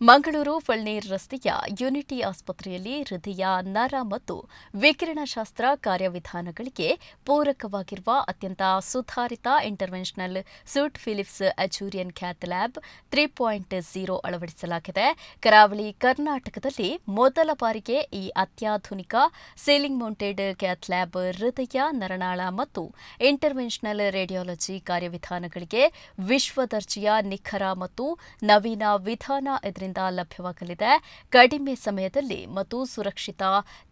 ಮಂಗಳೂರು ಫಳ್ನೀರ್ ರಸ್ತೆಯ ಯುನಿಟಿ ಆಸ್ಪತ್ರೆಯಲ್ಲಿ ಹೃದಯ, ನರ ಮತ್ತು ವಿಕಿರಣಶಾಸ್ತ್ರ ಕಾರ್ಯವಿಧಾನಗಳಿಗೆ ಪೂರಕವಾಗಿರುವ ಅತ್ಯಂತ ಸುಧಾರಿತ interventional suite Philips Azurion cath lab 3.0 ಅಳವಡಿಸಲಾಗಿದೆ. ಕರಾವಳಿ ಕರ್ನಾಟಕದಲ್ಲಿ ಮೊದಲ ಬಾರಿಗೆ ಈ ಅತ್ಯಾಧುನಿಕ ಸೀಲಿಂಗ್ ಮೌಂಟೆಡ್ ಕ್ಯಾಥ್ ಲ್ಯಾಬ್ ಹೃದಯ, ನರನಾಳ ಮತ್ತು ಇಂಟರ್ವೆನ್ಷನಲ್ ರೇಡಿಯಾಲಜಿ ಕಾರ್ಯವಿಧಾನಗಳಿಗೆ ವಿಶ್ವದರ್ಜೆಯ ನಿಖರ ಮತ್ತು ನವೀನ ವಿಧಾನ ಇದರಿಂದ ಲಭ್ಯವಾಗಲಿದೆ. ಕಡಿಮೆ ಸಮಯದಲ್ಲಿ ಮತ್ತು ಸುರಕ್ಷಿತ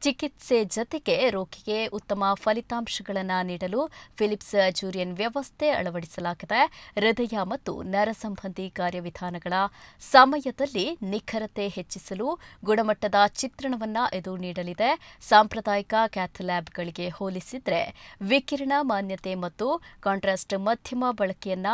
ಚಿಕಿತ್ಸೆ ಜತೆಗೆ ರೋಗಿಗೆ ಉತ್ತಮ ಫಲಿತಾಂಶಗಳನ್ನು ನೀಡಲು ಫಿಲಿಪ್ಸ್ ಅಜೂರಿಯನ್ ವ್ಯವಸ್ಥೆ ಅಳವಡಿಸಲಾಗಿದೆ. ಹೃದಯ ಮತ್ತು ನರ ಸಂಬಂಧಿ ಕಾರ್ಯವಿಧಾನಗಳ ಸಮಯದಲ್ಲಿ ನಿಖರತೆ ಹೆಚ್ಚಿಸಲು ಗುಣಮಟ್ಟದ ಚಿತ್ರಣವನ್ನು ಇದು ನೀಡಲಿದೆ. ಸಾಂಪ್ರದಾಯಿಕ ಕ್ಯಾಥ್ ಲ್ಯಾಬ್ಗಳಿಗೆ ಹೋಲಿಸಿದರೆ ವಿಕಿರಣ ಮಾನ್ಯತೆ ಮತ್ತು ಕಾಂಟ್ರಾಸ್ಟ್ ಮಧ್ಯಮ ಬಳಕೆಯನ್ನ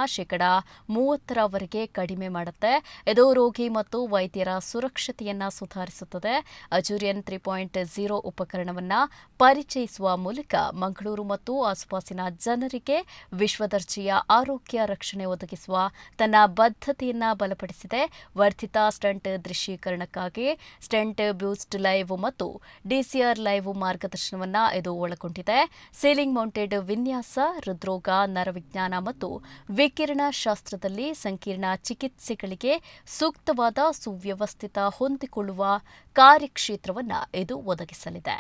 30% ಕಡಿಮೆ ಮಾಡುತ್ತೆ. ಇದು ರೋಗಿ ಮತ್ತು ವೈದ್ಯರ ಸುರಕ್ಷತೆಯನ್ನು ಸುಧಾರಿಸುತ್ತದೆ. ಅಜೂರಿಯನ್ 3.0 ಉಪಕರಣವನ್ನು ಪರಿಚಯಿಸುವ ಮೂಲಕ ಮಂಗಳೂರು ಮತ್ತು ಆಸುಪಾಸಿನ ಜನರಿಗೆ ವಿಶ್ವದರ್ಜೆಯ ಆರೋಗ್ಯ ರಕ್ಷಣೆ ಒದಗಿಸುವ ತನ್ನ ಬದ್ಧತೆಯನ್ನು ಬಲಪಡಿಸಿದೆ. ವರ್ಧಿತ ಸ್ಟಂಟ್ ದೃಶ್ಯೀಕರಣಕ್ಕಾಗಿ ಸ್ಟಂಟ್ ಬೂಸ್ಟ್ ಲೈವ್ ಮತ್ತು ಡಿಸಿಆರ್ ಲೈವ್ ಮಾರ್ಗದರ್ಶನವನ್ನು ಇದು ಒಳಗೊಂಡಿದೆ. ಸೀಲಿಂಗ್ ಮೌಂಟೆಡ್ ವಿನ್ಯಾಸ ಹೃದ್ರೋಗ, ನರವಿಜ್ಞಾನ ಮತ್ತು ವಿಕಿರಣ ಶಾಸ್ತ್ರದಲ್ಲಿ ಸಂಕೀರ್ಣ ಚಿಕಿತ್ಸೆಗಳಿಗೆ ಸೂಕ್ತವಾದ ಸುವ್ಯವಸ್ಥಿತ ಹೊಂದಿಕೊಳ್ಳುವ ಕಾರ್ಯಕ್ಷೇತ್ರವನ್ನು ಇದು ಒದಗಿಸಲಿದೆ.